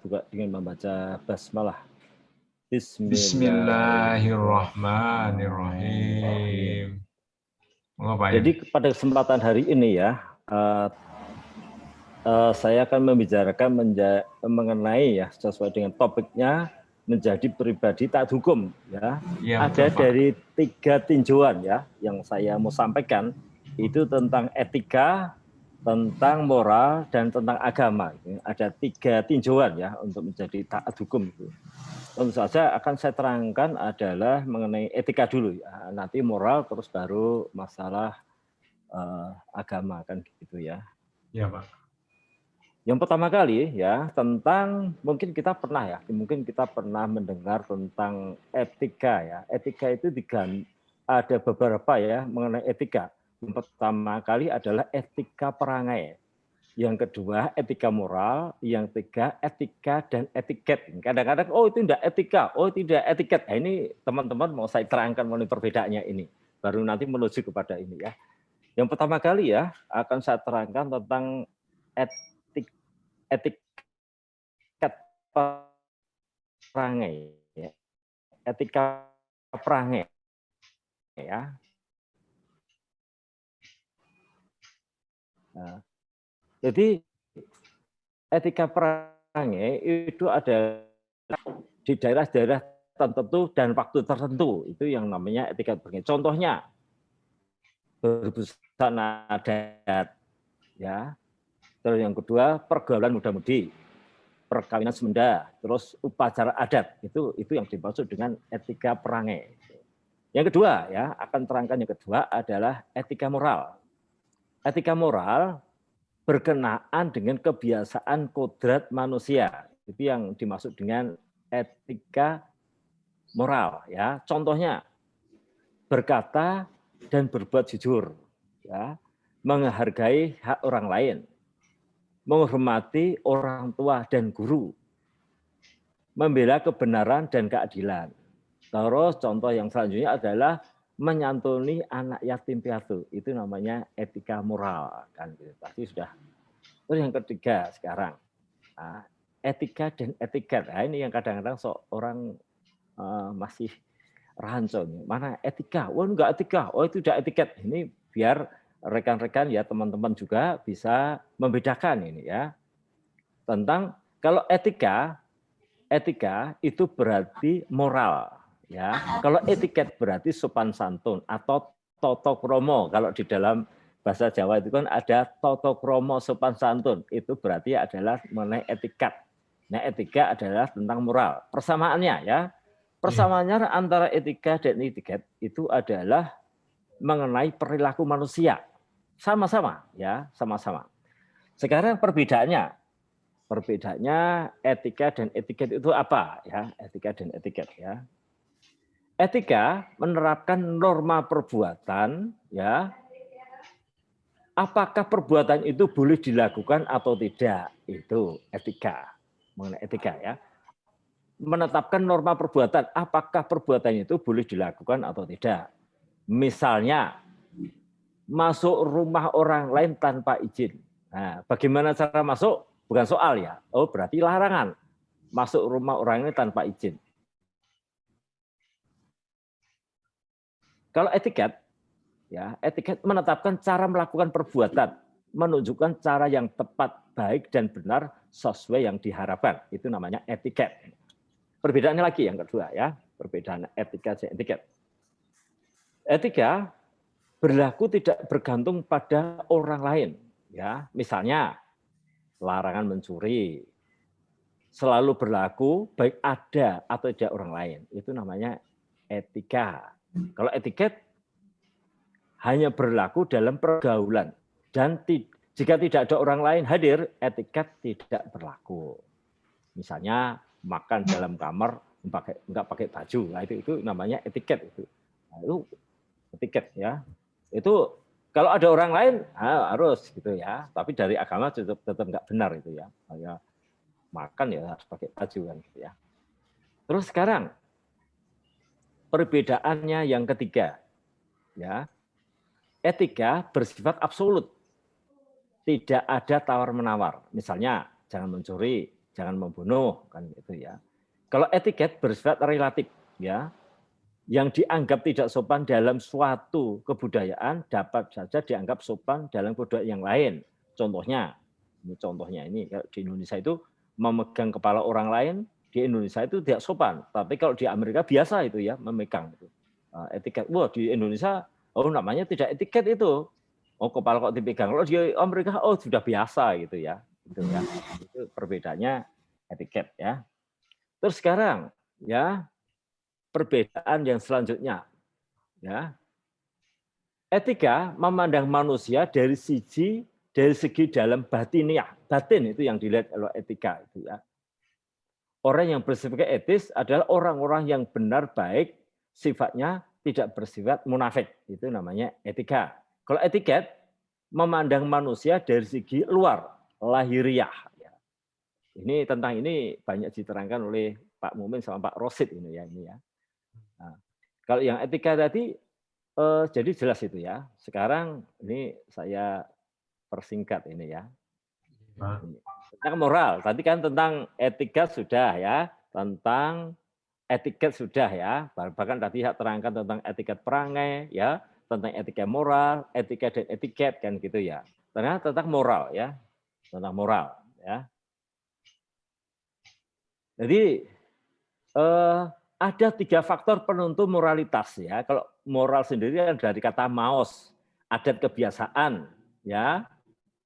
buka dengan membaca basmalah. Bismillahirrahmanirrahim. Jadi pada kesempatan hari ini ya, saya akan membicarakan mengenai ya sesuai dengan topiknya menjadi pribadi taat hukum ya. Ada dari 3 tinjauan ya yang saya mau sampaikan, itu tentang etika, tentang moral, dan tentang agama. Ada 3 tinjauan ya untuk menjadi taat hukum itu. Tentu saja akan saya terangkan adalah mengenai etika dulu ya, nanti moral, terus baru masalah agama kan gitu ya. Ya Pak. Yang pertama kali ya tentang mungkin kita pernah mendengar tentang etika ya. Etika itu ada beberapa ya mengenai etika. Yang pertama kali adalah etika perangai. Yang kedua etika moral, yang ketiga etika dan etiket. Kadang-kadang oh itu tidak etika, oh tidak etiket. Nah, ini teman-teman mau saya terangkan mengenai perbedaannya ini. Baru nanti menuju kepada ini ya. Yang pertama kali ya akan saya terangkan tentang etiket perangai ya. Etika perangai ya. Nah, jadi etika perangai itu ada di daerah-daerah tertentu dan waktu tertentu, itu yang namanya etika perangai. Contohnya berbusana adat ya. Terus yang kedua pergaulan muda-mudi, perkawinan semenda, terus upacara adat, itu yang dimaksud dengan etika perangai. Yang kedua ya, akan terangkan yang kedua adalah etika moral. Etika moral berkenaan dengan kebiasaan kodrat manusia. Itu yang dimaksud dengan etika moral ya. Contohnya berkata dan berbuat jujur ya, menghargai hak orang lain, menghormati orang tua dan guru, membela kebenaran dan keadilan. Terus contoh yang selanjutnya adalah menyantuni anak yatim piatu. Itu namanya etika moral kan gitu. Pasti sudah. Terus yang ketiga sekarang etika dan etiket. Nah, ini yang kadang-kadang orang masih rancu. Mana etika? Oh enggak etika. Oh itu tidak etiket. Ini biar rekan-rekan ya teman-teman juga bisa membedakan ini ya. Tentang kalau etika itu berarti moral ya. Kalau etiket berarti sopan santun atau toto kromo. Kalau di dalam bahasa Jawa itu kan ada toto kromo sopan santun. Itu berarti adalah mengenai etiket. Nah, etika adalah tentang moral. Persamaannya ya. Persamaannya antara etika dan etiket itu adalah mengenai perilaku manusia. Sama-sama ya, sama-sama. Sekarang perbedaannya etika dan etiket itu apa ya? Etika dan etiket ya. Etika menerapkan norma perbuatan ya. Apakah perbuatan itu boleh dilakukan atau tidak? Itu etika. Mengenai etika ya. Menetapkan norma perbuatan, apakah perbuatan itu boleh dilakukan atau tidak. Misalnya masuk rumah orang lain tanpa izin. Nah, bagaimana cara masuk? Bukan soal ya. Oh, berarti larangan. Masuk rumah orang ini tanpa izin. Kalau etiket, ya, etiket menetapkan cara melakukan perbuatan, menunjukkan cara yang tepat, baik dan benar sesuai yang diharapkan. Itu namanya etiket. Perbedaannya lagi yang kedua ya, perbedaan etika dan etiket. Etika berlaku tidak bergantung pada orang lain, ya. Misalnya larangan mencuri selalu berlaku baik ada atau tidak orang lain. Itu namanya etika. Kalau etiket hanya berlaku dalam pergaulan dan jika tidak ada orang lain hadir, etiket tidak berlaku. Misalnya makan dalam kamar nggak pakai baju, nah itu namanya etiket itu. Nah, itu etiket ya. Itu kalau ada orang lain harus gitu ya. Tapi dari agama tetap nggak benar itu ya. Kayak makan ya harus pakai baju kan gitu ya. Terus sekarang perbedaannya yang ketiga ya. Etika bersifat absolut. Tidak ada tawar-menawar. Misalnya jangan mencuri, jangan membunuh, kan gitu ya. Kalau etiket bersifat relatif, ya, yang dianggap tidak sopan dalam suatu kebudayaan dapat saja dianggap sopan dalam budaya yang lain. Contohnya ini kalau di Indonesia itu memegang kepala orang lain di Indonesia itu tidak sopan, tapi kalau di Amerika biasa itu ya memegang itu. Etiket. Wah, di Indonesia oh namanya tidak etiket itu. Oh, kepala kok dipegang. Kalau di Amerika oh sudah biasa gitu ya. Gitu ya. Itu perbedaannya etiket ya. Terus sekarang ya perbedaan yang selanjutnya ya. Etika memandang manusia dari segi dalam batiniah. Batin itu yang dilihat kalau etika itu ya. Orang yang bersifat etis adalah orang-orang yang benar baik, sifatnya tidak bersifat munafik. Itu namanya etika. Kalau etiket memandang manusia dari segi luar, lahiriah. Ini tentang ini banyak diterangkan oleh Pak Mumin sama Pak Rosid ini ya. Nah, kalau yang etika tadi jadi jelas itu ya. Sekarang ini saya persingkat ini ya. Tentang moral. Tadi kan tentang etika sudah ya, tentang etiket sudah ya. Bahkan tadi saya terangkan tentang etiket perangai ya, tentang etika moral, etika dan etiket kan gitu ya. Ternyata tentang moral ya, tentang moral ya. Jadi ada 3 faktor penentu moralitas ya. Kalau moral sendiri kan dari kata maos, adat kebiasaan ya,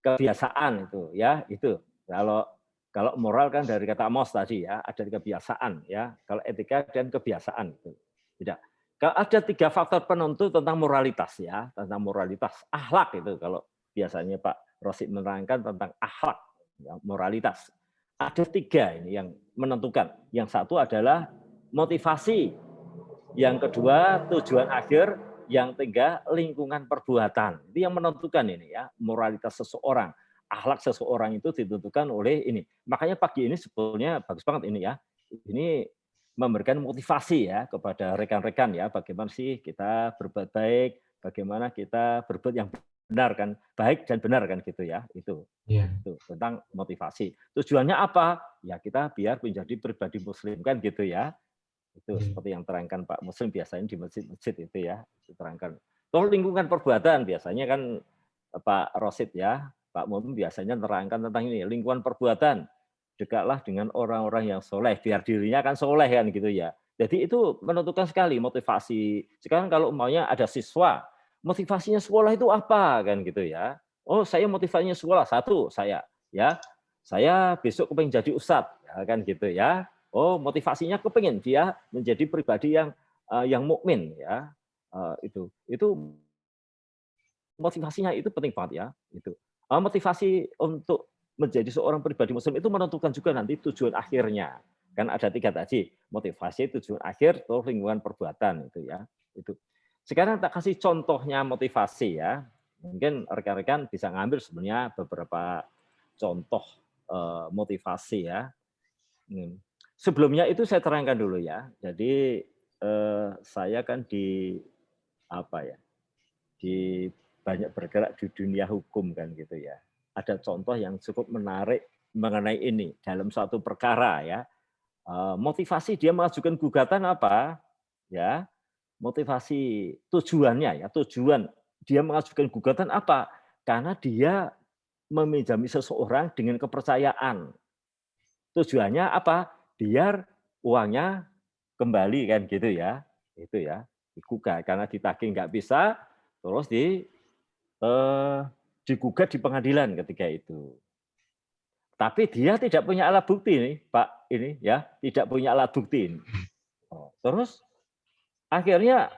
kebiasaan itu ya, itu. Kalau moral kan dari kata mos tadi ya, ada kebiasaan ya. Kalau etika dan kebiasaan itu. Tidak. Kalau ada 3 faktor penentu tentang moralitas ya, tentang moralitas, akhlak itu kalau biasanya Pak Rosid menerangkan tentang akhlak, ya, moralitas. Ada 3 ini yang menentukan. Yang satu adalah motivasi, yang kedua tujuan akhir, yang ketiga lingkungan perbuatan. Itu yang menentukan ini ya, moralitas seseorang. Akhlak seseorang itu ditentukan oleh ini. Makanya pagi ini sebetulnya bagus banget ini ya. Ini memberikan motivasi ya kepada rekan-rekan ya, bagaimana sih kita berbuat baik, bagaimana kita berbuat yang benar kan, baik dan benar kan gitu ya. Itu tentang motivasi. Tujuannya apa? Ya kita biar menjadi pribadi muslim kan gitu ya. Itu seperti yang terangkan Pak Muslim biasanya di masjid-masjid itu ya, diterangkan. Terus lingkungan perbuatan biasanya kan Pak Rosid ya, Pak Mumin biasanya terangkan tentang ini, lingkungan perbuatan. Dekatlah dengan orang-orang yang soleh, biar dirinya kan soleh kan gitu ya. Jadi itu menentukan sekali motivasi. Sekarang kalau umpamanya ada siswa, motivasinya sekolah itu apa kan gitu ya. Oh saya motivasinya sekolah, satu saya ya, saya besok kepengen jadi ustadz ya, kan gitu ya. Oh, motivasinya kepengen dia menjadi pribadi yang mukmin ya. Itu motivasinya itu penting banget ya. Itu motivasi untuk menjadi seorang pribadi muslim itu menentukan juga nanti tujuan akhirnya. Kan ada 3 tadi, motivasi, tujuan akhir, atau lingkungan perbuatan itu ya. Itu. Sekarang tak kasih contohnya motivasi ya. Mungkin rekan-rekan bisa ngambil sebenarnya beberapa contoh motivasi ya. Sebelumnya itu saya terangkan dulu ya. Jadi saya kan di banyak bergerak di dunia hukum kan gitu ya. Ada contoh yang cukup menarik mengenai ini dalam suatu perkara ya. Motivasi dia mengajukan gugatan apa? Ya, motivasi tujuannya ya, tujuan dia mengajukan gugatan apa? Karena dia meminjami seseorang dengan kepercayaan. Tujuannya apa? Biar uangnya kembali kan gitu ya. Itu ya, digugat karena ditagih nggak bisa, terus digugat di pengadilan ketika itu. Tapi dia tidak punya alat bukti nih, Pak ini ya, tidak punya alat bukti ini. Terus akhirnya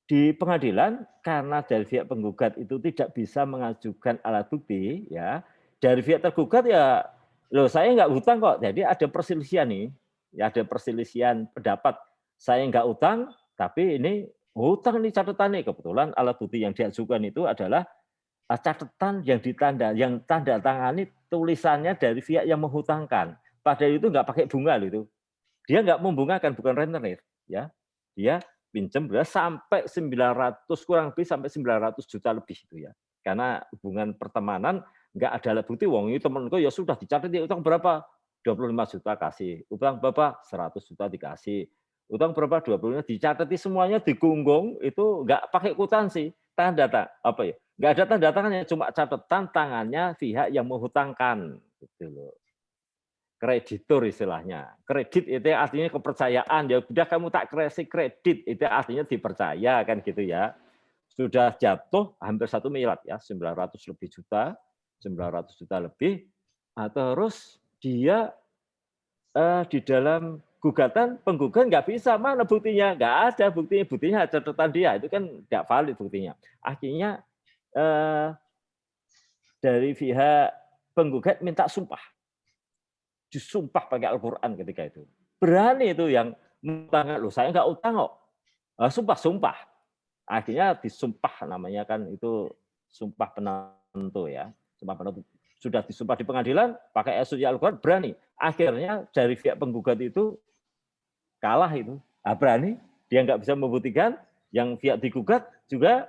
di pengadilan karena dari pihak penggugat itu tidak bisa mengajukan alat bukti ya, dari pihak tergugat ya loh saya nggak hutang kok. Jadi ada perselisihan nih, ya ada perselisihan pendapat. Saya nggak hutang, tapi ini hutang nih catatan nih. Kebetulan alat bukti yang diajukan itu adalah catatan yang tanda tangani tulisannya dari pihak yang menghutangkan. Padahal itu nggak pakai bunga loh itu. Dia nggak membungakan, bukan rentenir, ya. Dia pinjam beras sampai 900 kurang lebih sampai 900 juta lebih itu ya. Karena hubungan pertemanan nggak ada alat bukti, wong ini temanku ya sudah dicatat dia utang berapa. 25 juta kasih, utang berapa 100 juta dikasih, utang berapa 20 dicatati semuanya digunggung itu nggak pakai kwitansi, tanda apa ya, nggak ada tanda tangannya, cuma catatan tangannya pihak yang menghutangkan, gitu loh. Kreditur istilahnya. Kredit itu artinya kepercayaan, ya udah kamu tak kasih kredit, itu artinya dipercaya kan gitu ya. Sudah jatuh hampir 1 miliar ya, 900 lebih juta, 900 juta lebih, terus dia di dalam gugatan, penggugat nggak bisa, mana buktinya? Nggak ada buktinya, buktinya catatan dia, itu kan nggak valid buktinya. Akhirnya dari pihak penggugat minta sumpah. Disumpah pakai Al-Quran ketika itu. Berani itu yang utang, loh saya nggak utang kok. Sumpah. Akhirnya disumpah namanya kan itu sumpah penentu ya. Sumpah penentu. Sudah disumpah di pengadilan, pakai suci Al-Quran, berani. Akhirnya dari pihak penggugat itu kalah itu. Berani, dia nggak bisa membuktikan, yang pihak digugat juga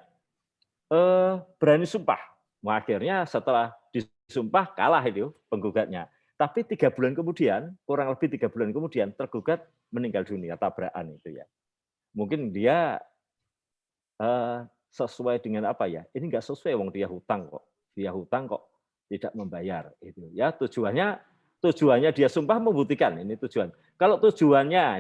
berani sumpah. Akhirnya setelah disumpah kalah itu penggugatnya. Tapi 3 bulan kemudian, kurang lebih 3 bulan kemudian, tergugat meninggal dunia tabrakan itu ya. Mungkin dia sesuai dengan apa ya? Ini nggak sesuai, wong dia hutang kok. Dia hutang kok tidak membayar itu ya. Tujuannya dia sumpah membuktikan ini tujuan. Kalau tujuannya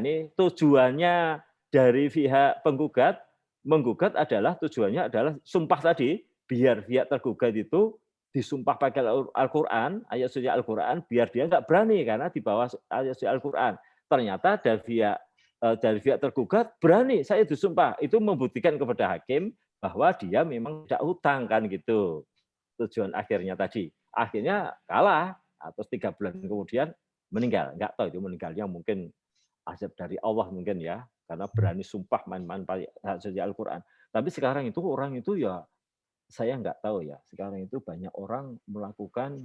dari pihak penggugat menggugat adalah tujuannya adalah sumpah tadi, biar pihak tergugat itu disumpah pakai Al-Quran, ayat suci Al-Quran, biar dia nggak berani karena di bawah ayat suci Al-Quran. Ternyata dari pihak tergugat berani, saya disumpah. Itu membuktikan kepada hakim bahwa dia memang tidak hutang kan gitu. Tujuan akhirnya tadi. Akhirnya kalah, atau 3 bulan kemudian meninggal. Nggak tahu itu meninggalnya mungkin azab dari Allah mungkin ya, karena berani sumpah main-main pakai ayat suci Al-Quran. Tapi sekarang itu orang itu ya saya nggak tahu ya. Sekarang itu banyak orang melakukan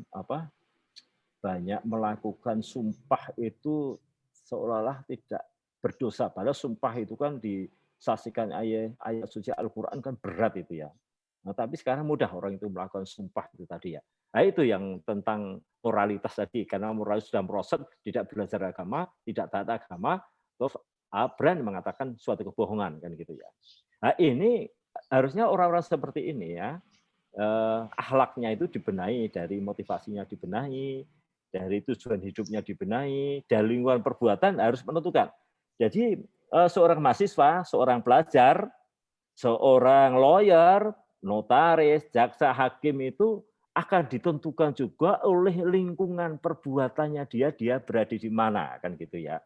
sumpah itu seolah-olah tidak berdosa. Padahal sumpah itu kan disaksikan ayat suci Al-Quran kan berat itu ya. Nah, tapi sekarang mudah orang itu melakukan sumpah itu tadi ya. Nah, itu yang tentang moralitas tadi. Karena moralitas sudah merosot, tidak belajar agama, tidak taat agama, terus berani mengatakan suatu kebohongan kan gitu ya. Nah, ini harusnya orang-orang seperti ini ya, akhlaknya itu dibenahi, dari motivasinya dibenahi, dari tujuan hidupnya dibenahi, dari lingkungan perbuatan harus menentukan. Jadi seorang mahasiswa, seorang pelajar, seorang lawyer, notaris, jaksa, hakim itu akan ditentukan juga oleh lingkungan perbuatannya dia berada di mana kan gitu ya.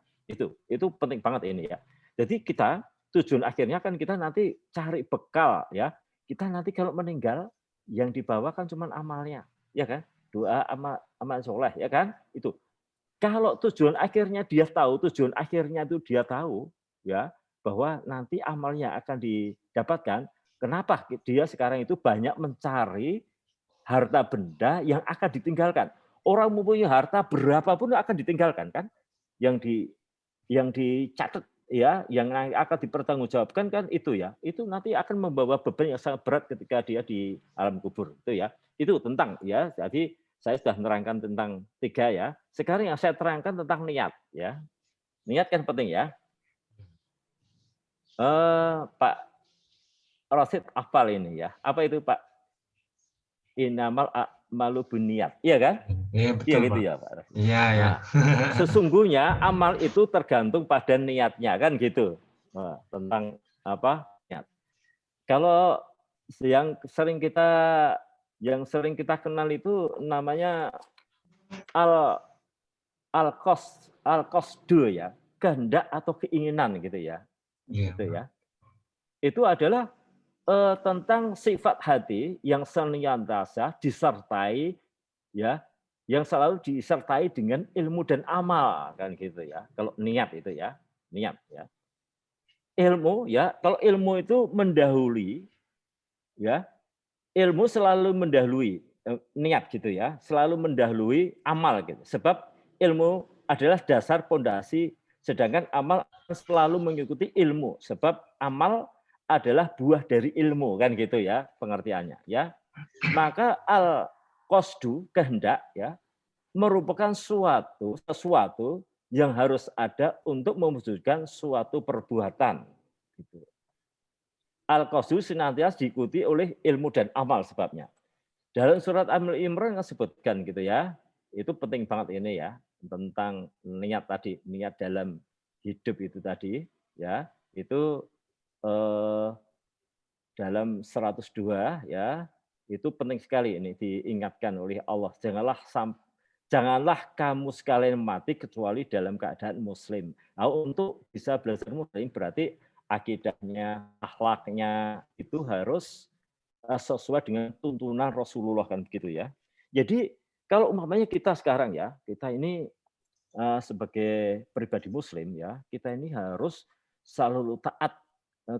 Itu penting banget ini ya. Jadi kita tujuan akhirnya kan kita nanti cari bekal ya. Kita nanti kalau meninggal yang dibawa kan cuma amalnya, ya kan? Doa amal soleh, ya kan? Itu. Kalau tujuan akhirnya dia tahu, ya bahwa nanti amalnya akan didapatkan. Kenapa dia sekarang itu banyak mencari harta benda yang akan ditinggalkan? Orang mempunyai harta berapapun akan ditinggalkan kan? Yang dicatat ya, yang akan dipertanggungjawabkan kan itu ya. Itu nanti akan membawa beban yang sangat berat ketika dia di alam kubur itu ya. Itu tentang ya. Jadi saya sudah menerangkan tentang 3 ya. Sekarang yang saya terangkan tentang niat ya. Niat kan penting ya. Pak Rosid hafal ini ya. Apa itu Pak? Innamal a'malu binniyat. Iya kan? Iya Iya betul gitu Pak. ya Pak Rosid. Iya ya. Nah, sesungguhnya amal itu tergantung pada niatnya kan gitu. Tentang apa? Niat. Kalau yang sering kita kenal itu namanya al-qasdu ya, kehendak atau keinginan gitu ya. Iya. Itu ya. Itu adalah tentang sifat hati yang senantiasa disertai ya, yang selalu disertai dengan ilmu dan amal kan gitu ya. Kalau niat itu ya, niat ya. Ilmu ya, kalau ilmu itu mendahului ya, ilmu selalu mendahului niat gitu ya, selalu mendahului amal gitu. Sebab ilmu adalah dasar pondasi, sedangkan amal selalu mengikuti ilmu. Sebab amal adalah buah dari ilmu kan gitu ya pengertiannya ya. Maka al qasdu kehendak ya, merupakan sesuatu yang harus ada untuk mewujudkan suatu perbuatan. Gitu. Al-qasdu senantiasa diikuti oleh ilmu dan amal sebabnya. Dalam surat Al-Imran disebutkan gitu ya, itu penting banget ini ya, tentang niat tadi, niat dalam hidup itu tadi, ya, itu dalam 102 ya, itu penting sekali ini diingatkan oleh Allah. Janganlah kamu sekalian mati kecuali dalam keadaan muslim. Nah, untuk bisa belajar muslim berarti akidahnya, akhlaknya itu harus sesuai dengan tuntunan Rasulullah kan begitu ya. Jadi kalau umpamanya kita sekarang ya, kita ini sebagai pribadi muslim ya, kita ini harus selalu taat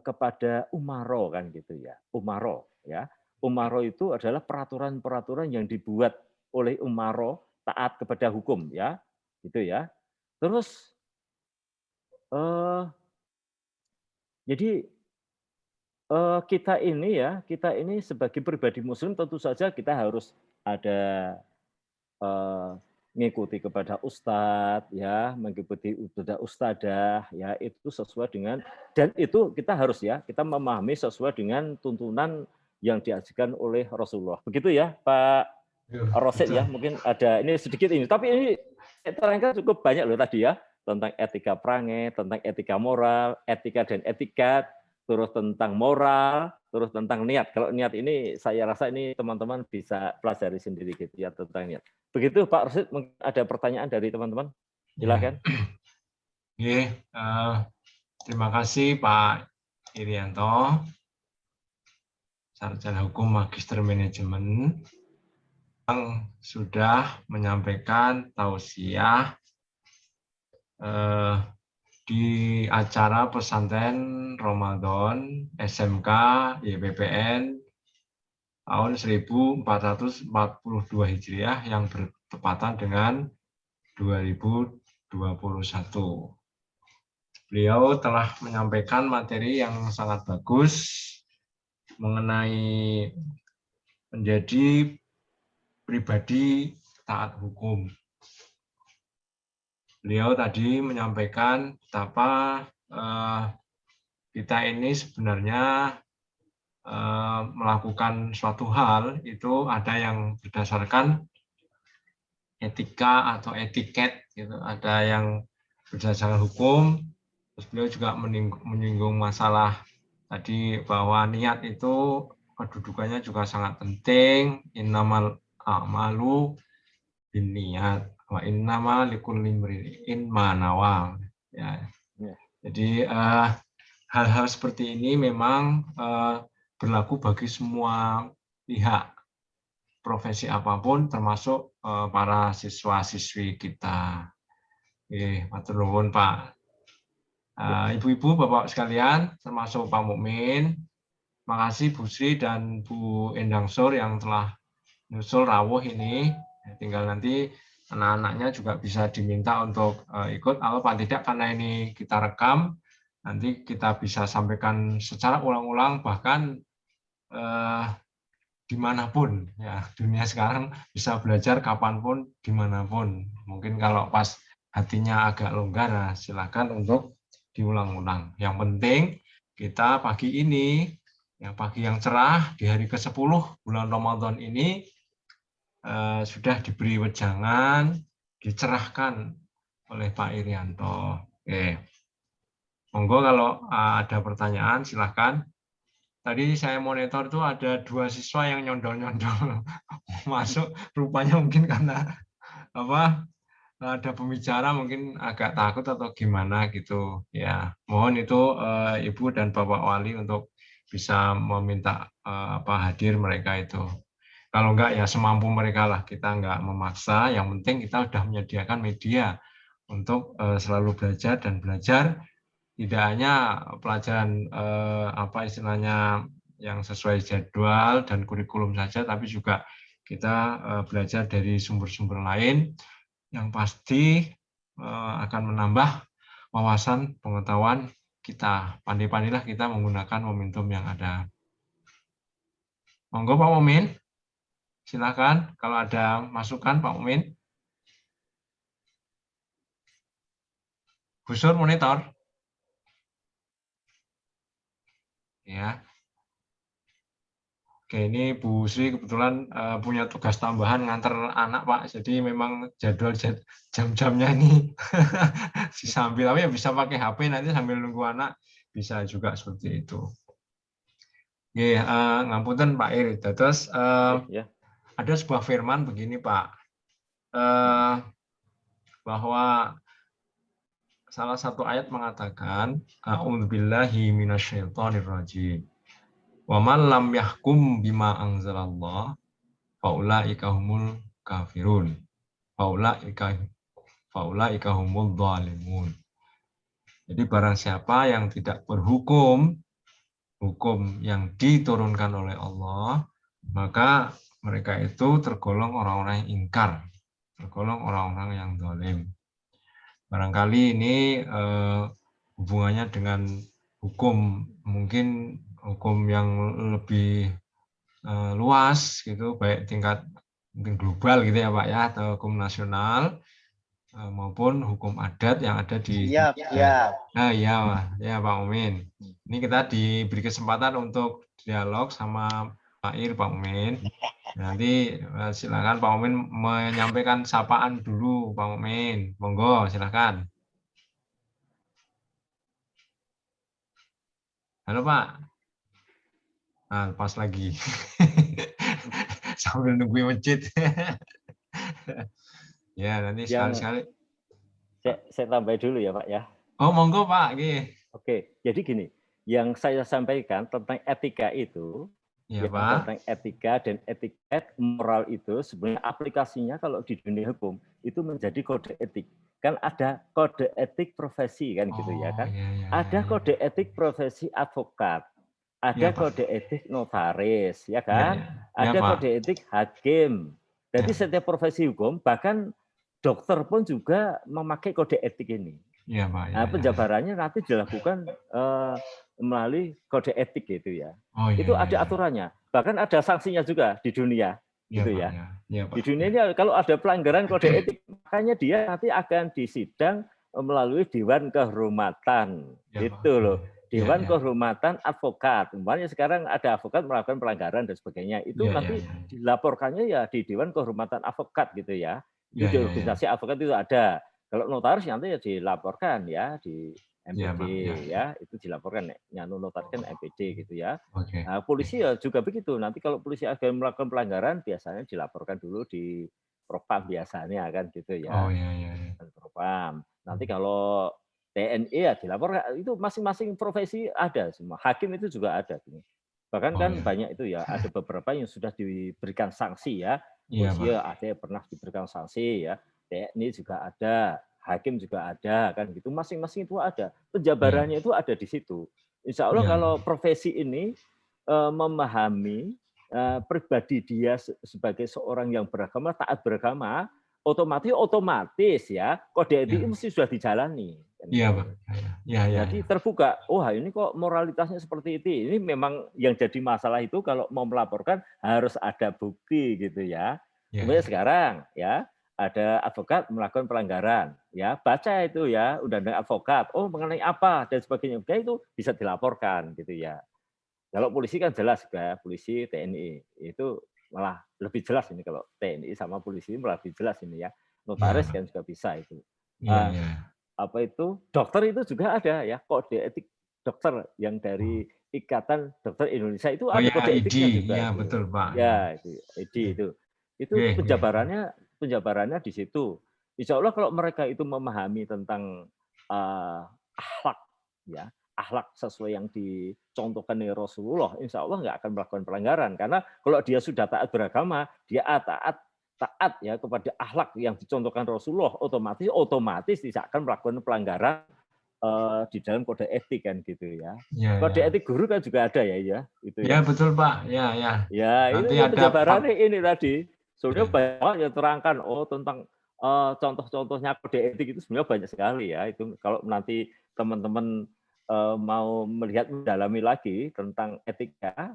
kepada umaro kan gitu ya. Umaro ya. Umaro itu adalah peraturan-peraturan yang dibuat oleh umaro taat kepada hukum ya. Gitu ya. Terus jadi kita ini sebagai pribadi muslim tentu saja kita harus ada mengikuti kepada ustadz ya, mengikuti kepada ustadzah ya, itu sesuai dengan, dan itu kita harus ya, kita memahami sesuai dengan tuntunan yang diajarkan oleh Rasulullah. Begitu ya Pak Rosid ya, mungkin ada ini sedikit ini, tapi ini saya terangkan cukup banyak loh tadi ya, tentang etika perangai, tentang etika moral, etika dan etikat, terus tentang moral, terus tentang niat. Kalau niat ini saya rasa ini teman-teman bisa pelajari sendiri gitu ya tentang niat. Begitu Pak Rosid, mungkin ada pertanyaan dari teman-teman. Silakan. Oke, terima kasih Pak Irianto, sarjana hukum Magister Manajemen, yang sudah menyampaikan tausiah di acara pesantren Ramadan SMK YPPN tahun 1442 Hijriah yang bertepatan dengan 2021. Beliau telah menyampaikan materi yang sangat bagus mengenai menjadi pribadi taat hukum. Beliau tadi menyampaikan betapa kita ini sebenarnya melakukan suatu hal itu ada yang berdasarkan etika atau etiket, gitu. Ada yang berdasarkan hukum. Terus beliau juga menyinggung masalah tadi bahwa niat itu kedudukannya juga sangat penting. Innamal a'malu binniyat wa innama likulli imri'in ma nawa. Ya. Jadi hal-hal seperti ini memang berlaku bagi semua pihak, profesi apapun, termasuk para siswa-siswi kita. Matur nuwun Pak. Ibu-ibu, Bapak sekalian, termasuk Pak Mukmin, makasih Bu Sri dan Bu Endang Sur yang telah nyusul rawuh ini. Tinggal nanti anak-anaknya juga bisa diminta untuk ikut, atau paling tidak karena ini kita rekam, nanti kita bisa sampaikan secara ulang-ulang, bahkan dimanapun ya, dunia sekarang bisa belajar kapanpun dimanapun. Mungkin kalau pas hatinya agak longgar, nah silakan untuk diulang-ulang. Yang penting kita pagi ini, ya pagi yang cerah di hari ke-10 bulan Ramadan ini sudah diberi wejangan, dicerahkan oleh Pak Irianto. Oke. Monggo kalau ada pertanyaan silahkan. Tadi saya monitor tuh ada 2 siswa yang nyondol-nyondol masuk, rupanya mungkin karena apa, ada pembicara mungkin agak takut atau gimana gitu ya. Mohon itu Ibu dan Bapak Wali untuk bisa meminta hadir mereka itu. Kalau enggak ya semampu mereka lah, kita enggak memaksa, yang penting kita sudah menyediakan media untuk selalu belajar dan belajar. Tidak hanya pelajaran istilahnya yang sesuai jadwal dan kurikulum saja, tapi juga kita belajar dari sumber-sumber lain yang pasti akan menambah wawasan pengetahuan kita. Pandai-pandailah kita menggunakan momentum yang ada. Monggo Pak Mumin, silakan kalau ada masukan Pak Mumin. Busur monitor. Ya. Oke, ini Bu Sri kebetulan punya tugas tambahan nganter anak, Pak. Jadi memang jadwal jam-jamnya ini sambil apa ya bisa pakai HP nanti sambil nunggu anak bisa juga seperti itu. Oke, ngapunten Pak Iri. Terus Ya. ada sebuah firman begini, Pak. Bahwa salah satu ayat mengatakan a'udzubillahi minasyaitonirrajim. Wa man lam yahkum bima anzalallah faulaika humul kafirun. Faulaika humul zalimun. Jadi barang siapa yang tidak berhukum hukum yang diturunkan oleh Allah, maka mereka itu tergolong orang-orang yang ingkar, tergolong orang-orang yang zalim. Barangkali ini hubungannya dengan hukum, mungkin hukum yang lebih luas gitu, baik tingkat mungkin global gitu ya Pak ya, atau hukum nasional maupun hukum adat yang ada di Siap. Nah, ya Pak Mumin. Ini kita diberi kesempatan untuk dialog sama Pak Ir, Pak Mumin. Nanti silakan Pak Mumin menyampaikan sapaan dulu, Pak Mumin. Monggo, silakan. Halo Pak. Nah, pas lagi. Sambil nungguin masjid. Ya, nanti sekali-sekali. Saya tambah dulu ya Pak ya. Oh, monggo Pak. Oke, jadi gini, yang saya sampaikan tentang etika itu, ya, Pak. tentang etika dan etika moral itu sebenarnya aplikasinya kalau di dunia hukum itu menjadi kode etik. Kan ada kode etik profesi kan gitu ya kan. Ada kode etik profesi advokat, ada kode etik notaris ya kan, ada kode etik hakim. Jadi setiap profesi hukum bahkan dokter pun juga memakai kode etik ini. Ya, Pak. Nah, penjabarannya nanti dilakukan melalui kode etik gitu ya. Itu ada aturannya. Bahkan ada sanksinya juga di dunia, gitu ya. Di dunia ini kalau ada pelanggaran kode etik, makanya dia nanti akan disidang melalui Dewan Kehormatan, gitu loh. Dewan Kehormatan Advokat. Umpamanya sekarang ada advokat melakukan pelanggaran dan sebagainya. Itu nanti dilaporkannya ya di Dewan Kehormatan Advokat gitu ya. Itu di organisasi advokat itu ada. Kalau notaris nanti ya dilaporkan ya di MPD ya, itu dilaporkan nyanu notaris kan MPD gitu ya. Nah, polisi ya juga begitu. Nanti kalau polisi akan melakukan pelanggaran biasanya dilaporkan dulu di Propam biasanya kan gitu ya. Propam. Nanti kalau TNI ya dilaporkan, itu masing-masing profesi ada semua. Hakim itu juga ada. Bahkan kan banyak itu ya, ada beberapa yang sudah diberikan sanksi ya. Polisi ada yang pernah diberikan sanksi ya. TNI juga ada, hakim juga ada kan gitu. Masing-masing itu ada. Penjabarannya itu ada di situ. Insya Allah kalau profesi ini memahami pribadi dia sebagai seorang yang beragama, taat beragama, otomatis ya kode etik mesti sudah dijalani. Iya, Pak. Jadi terbuka, wah ini kok moralitasnya seperti itu. Ini memang yang jadi masalah itu kalau mau melaporkan harus ada bukti gitu ya. Kemudian sekarang ya ada advokat melakukan pelanggaran, ya baca itu ya undang-undang advokat, oh mengenai apa dan sebagainya, itu bisa dilaporkan gitu ya. Kalau polisi kan jelas ya, polisi TNI itu malah lebih jelas ini kalau TNI sama polisi malah lebih jelas ini ya. Notaris kan juga bisa itu. Apa itu dokter itu juga ada ya kode etik dokter yang dari Ikatan Dokter Indonesia itu ada kode etiknya juga. Ya betul Pak. Ya itu penjabarannya di situ. Insya Allah kalau mereka itu memahami tentang akhlak ya, akhlak sesuai yang dicontohkan oleh Rasulullah, insya Allah nggak akan melakukan pelanggaran. Karena kalau dia sudah taat beragama, dia taat ya kepada akhlak yang dicontohkan Rasulullah, otomatis tidak akan melakukan pelanggaran di dalam kode etik kan gitu ya. Kode etik guru kan juga ada ya itu ya. Ya betul Pak. Ya. Ya itu penjabarannya ini tadi. Sebenarnya banyak yang terangkan tentang contoh-contohnya kode etik itu sebenarnya banyak sekali ya. Itu kalau nanti teman-teman mau melihat mendalami lagi tentang etika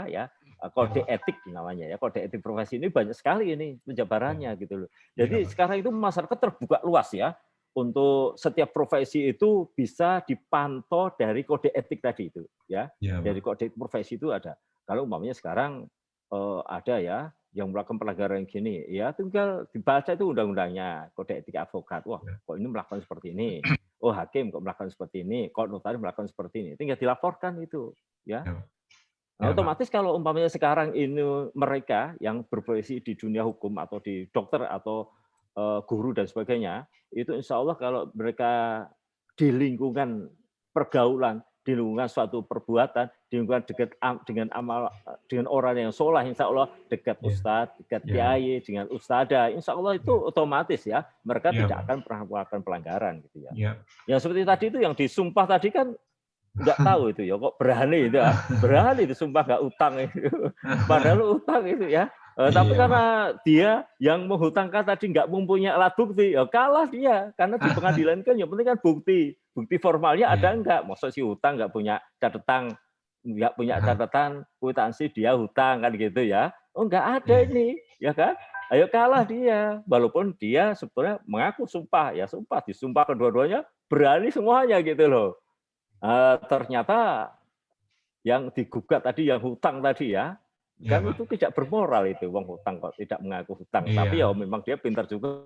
ya, kode etik namanya ya, kode etik profesi ini banyak sekali ini penjabarannya gitu loh. Jadi sekarang itu masyarakat terbuka luas ya. untuk setiap profesi itu bisa dipantau dari kode etik tadi itu, ya. Ya, Dari Pak. kode etik profesi itu ada. Kalau umpamanya sekarang ada ya yang melakukan pelanggaran gini, ya tinggal dibaca itu undang-undangnya, kode etik advokat. Wah, Ya. kok ini melakukan seperti ini. Oh, hakim kok melakukan seperti ini, kok notaris melakukan seperti ini. Tinggal dilaporkan itu, ya. Ya, Pak. Nah, Ya, Pak. otomatis kalau umpamanya sekarang ini mereka yang berprofesi di dunia hukum atau di dokter atau guru dan sebagainya, itu insya Allah kalau mereka di lingkungan pergaulan, di lingkungan suatu perbuatan, di lingkungan dekat dengan amal, dengan orang yang soleh, insya Allah dekat Ya. ustadz, dekat Ya, Pak. kiai, dengan ustadzah, insya Allah itu Ya. otomatis ya mereka Ya, tidak Pak. akan pernah melakukan pelanggaran gitu ya. Ya. Ya seperti tadi itu yang disumpah tadi kan nggak tahu itu ya, kok berani itu ya, berani disumpah nggak utang itu. Padahal utang itu ya. Tapi Iya, Pak. karena dia yang menghutangkan tadi nggak mempunyai alat bukti, ya kalah dia. Karena di pengadilan kan yang penting kan bukti. Bukti formalnya ada Iya. enggak? Maksud si hutang nggak punya catatan kwitansi dia hutang kan gitu ya. Oh nggak ada Iya. ini, ya kan? Ayo kalah dia. Walaupun dia sebetulnya mengaku sumpah, ya sumpah, disumpah kedua-duanya berani semuanya gitu loh. Ternyata yang digugat tadi, yang hutang tadi ya, Iya, kan Pak. itu tidak bermoral itu, wong hutang kok tidak mengaku hutang. Tapi ya Iya. memang dia pintar juga